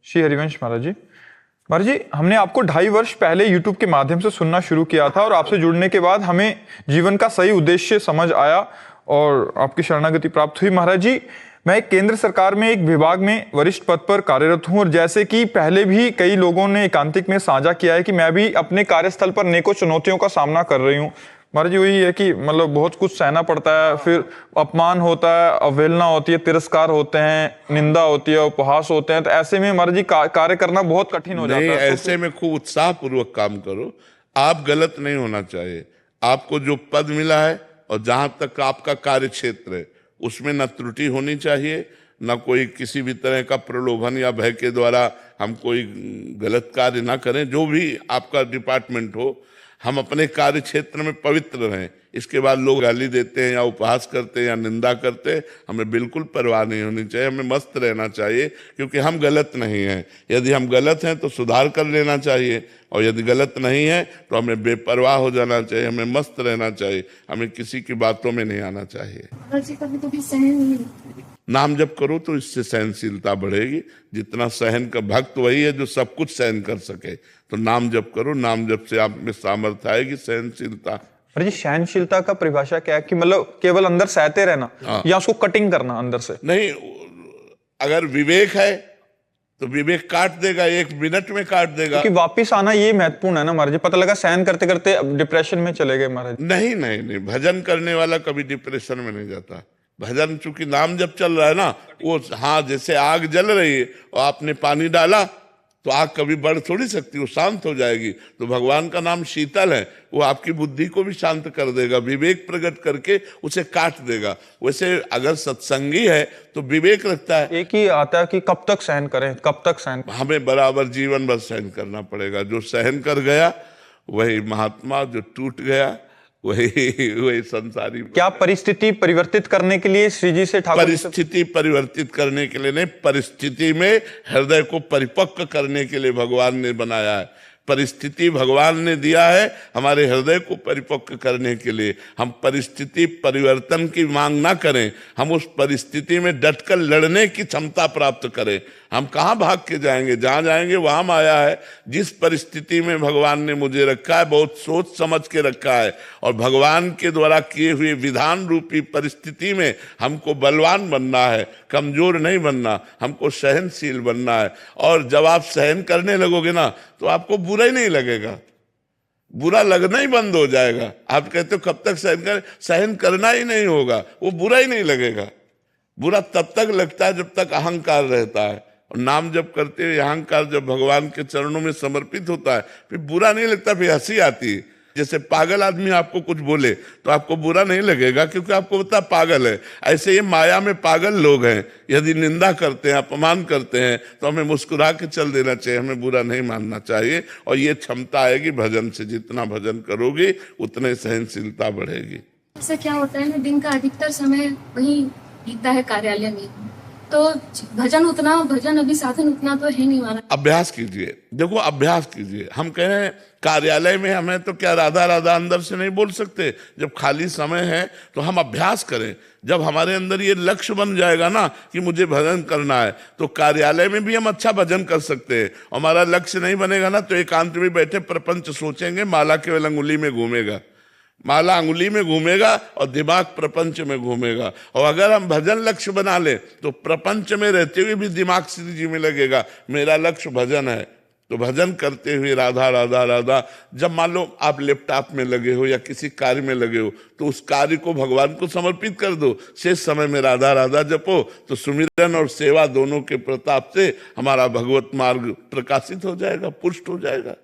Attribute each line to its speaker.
Speaker 1: श्री हरिवंश महाराज जी। महाराज जी, हमने आपको 2.5 वर्ष पहले YouTube के माध्यम से सुनना शुरू किया था और आपसे जुड़ने के बाद हमें जीवन का सही उद्देश्य समझ आया और आपकी शरणागति प्राप्त हुई। महाराज जी, मैं एक केंद्र सरकार में एक विभाग में वरिष्ठ पद पर कार्यरत हूं और जैसे कि पहले भी कई लोगों ने एकांतिक में साझा किया है कि मैं भी अपने कार्यस्थल पर नेकों चुनौतियों का सामना कर रही हूं। महाराज जी, वही है कि मतलब बहुत कुछ सहना पड़ता है, फिर अपमान होता है, अवहेलना होती है, तिरस्कार होते हैं, निंदा होती है, उपहास होते हैं। तो ऐसे में महाराज जी कार्य करना बहुत कठिन हो जाता है।
Speaker 2: ऐसे में खूब उत्साह पूर्वक काम करो। आप गलत नहीं होना चाहिए। आपको जो पद मिला है और जहां तक आपका कार्य क्षेत्र है उसमें न त्रुटि होनी चाहिए, न कोई किसी भी तरह का प्रलोभन या भय के द्वारा हम कोई गलत कार्य ना करें। जो भी आपका डिपार्टमेंट हो, हम अपने कार्य क्षेत्र में पवित्र रहें। इसके बाद लोग गाली देते हैं या उपहास करते हैं या निंदा करते हैं, हमें बिल्कुल परवाह नहीं होनी चाहिए। हमें मस्त रहना चाहिए क्योंकि हम गलत नहीं हैं। यदि हम गलत हैं तो सुधार कर लेना चाहिए और यदि गलत नहीं है तो हमें बेपरवाह हो जाना चाहिए, हमें मस्त रहना चाहिए, हमें किसी की बातों में नहीं आना चाहिए। नाम जप करो तो इससे सहनशीलता बढ़ेगी। जितना सहन का भक्त वही है जो सब कुछ सहन कर सके। तो नाम जप करो, नाम जप से आप में सामर्थ्य आएगी, सहनशीलता।
Speaker 1: अरे जी, सहनशीलता का परिभाषा क्या है कि मतलब केवल अंदर सहते रहना या उसको कटिंग करना अंदर से?
Speaker 2: नहीं, अगर विवेक है तो विवेक काट देगा, 1 मिनट में काट देगा।
Speaker 1: कि वापिस आना ये महत्वपूर्ण है ना महाराज जी। पता लगा सहन करते करते डिप्रेशन में चले गए महाराज।
Speaker 2: नहीं नहीं नहीं, भजन करने वाला कभी डिप्रेशन में नहीं जाता। भजन चूंकि नाम जब चल रहा है ना, वो हाँ जैसे आग जल रही है और आपने पानी डाला तो आग कभी बढ़ थोड़ी सकती, वो शांत हो जाएगी। तो भगवान का नाम शीतल है, वो आपकी बुद्धि को भी शांत कर देगा, विवेक प्रकट करके उसे काट देगा। वैसे अगर सत्संगी है तो विवेक रखता है।
Speaker 1: एक ही आता है कि कब तक सहन करें, कब तक सहन।
Speaker 2: हमें बराबर जीवन भर सहन करना पड़ेगा। जो सहन कर गया वही महात्मा, जो टूट गया वही संसारी।
Speaker 1: क्या परिस्थिति परिवर्तित करने के लिए श्री जी से ठाकुर?
Speaker 2: परिस्थिति परिवर्तित करने के लिए नहीं, परिस्थिति में हृदय को परिपक्व करने के लिए भगवान ने बनाया है। परिस्थिति भगवान ने दिया है हमारे हृदय को परिपक्व करने के लिए। हम परिस्थिति परिवर्तन की मांग ना करें, हम उस परिस्थिति में डटकर लड़ने की क्षमता प्राप्त करें। हम कहाँ भाग के जाएंगे, जहाँ जाएंगे वहां माया है। जिस परिस्थिति में भगवान ने मुझे रखा है, बहुत सोच समझ के रखा है और भगवान के द्वारा किए हुए विधान रूपी परिस्थिति में हमको बलवान बनना है, कमजोर नहीं बनना, हमको सहनशील बनना है। और जब आप सहन करने लगोगे ना तो आपको बुरा ही नहीं लगेगा, बुरा लगना ही बंद हो जाएगा। आप कहते हो कब तक सहन करें, सहन करना ही नहीं होगा, वो बुरा ही नहीं लगेगा। बुरा तब तक लगता है जब तक अहंकार रहता है। और नाम जब करते हुए अहंकार जब भगवान के चरणों में समर्पित होता है फिर बुरा नहीं लगता, फिर हंसी आती है। जैसे पागल आदमी आपको कुछ बोले तो आपको बुरा नहीं लगेगा क्योंकि आपको पता पागल है। ऐसे ये माया में पागल लोग हैं, यदि निंदा करते हैं, अपमान करते हैं तो हमें मुस्कुरा के चल देना चाहिए, हमें बुरा नहीं मानना चाहिए। और ये क्षमता आएगी भजन से। जितना भजन करोगे उतने सहनशीलता बढ़ेगी।
Speaker 3: ऐसा क्या होता है ना, दिन का अधिकतर समय वही बीतता है कार्यालय में, तो भजन अभी साधन उतना तो है नहीं हमारा।
Speaker 2: अभ्यास कीजिए, देखो अभ्यास कीजिए। हम कह रहे हैं कार्यालय में हमें तो क्या राधा राधा अंदर से नहीं बोल सकते। जब खाली समय है तो हम अभ्यास करें। जब हमारे अंदर ये लक्ष्य बन जाएगा ना कि मुझे भजन करना है तो कार्यालय में भी हम अच्छा भजन कर सकते हैं। हमारा लक्ष्य नहीं बनेगा ना तो एकांत में बैठे प्रपंच सोचेंगे, माला केवल अंगुली में घूमेगा, माला अंगुली में घूमेगा और दिमाग प्रपंच में घूमेगा। और अगर हम भजन लक्ष्य बना ले तो प्रपंच में रहते हुए भी दिमाग श्री जी में लगेगा, मेरा लक्ष्य भजन है। तो भजन करते हुए राधा राधा राधा, जब मान लो आप लैपटॉप में लगे हो या किसी कार्य में लगे हो तो उस कार्य को भगवान को समर्पित कर दो। शेष समय में राधा राधा जपो तो सुमिरन और सेवा दोनों के प्रताप से हमारा भगवत मार्ग प्रकाशित हो जाएगा, पुष्ट हो जाएगा।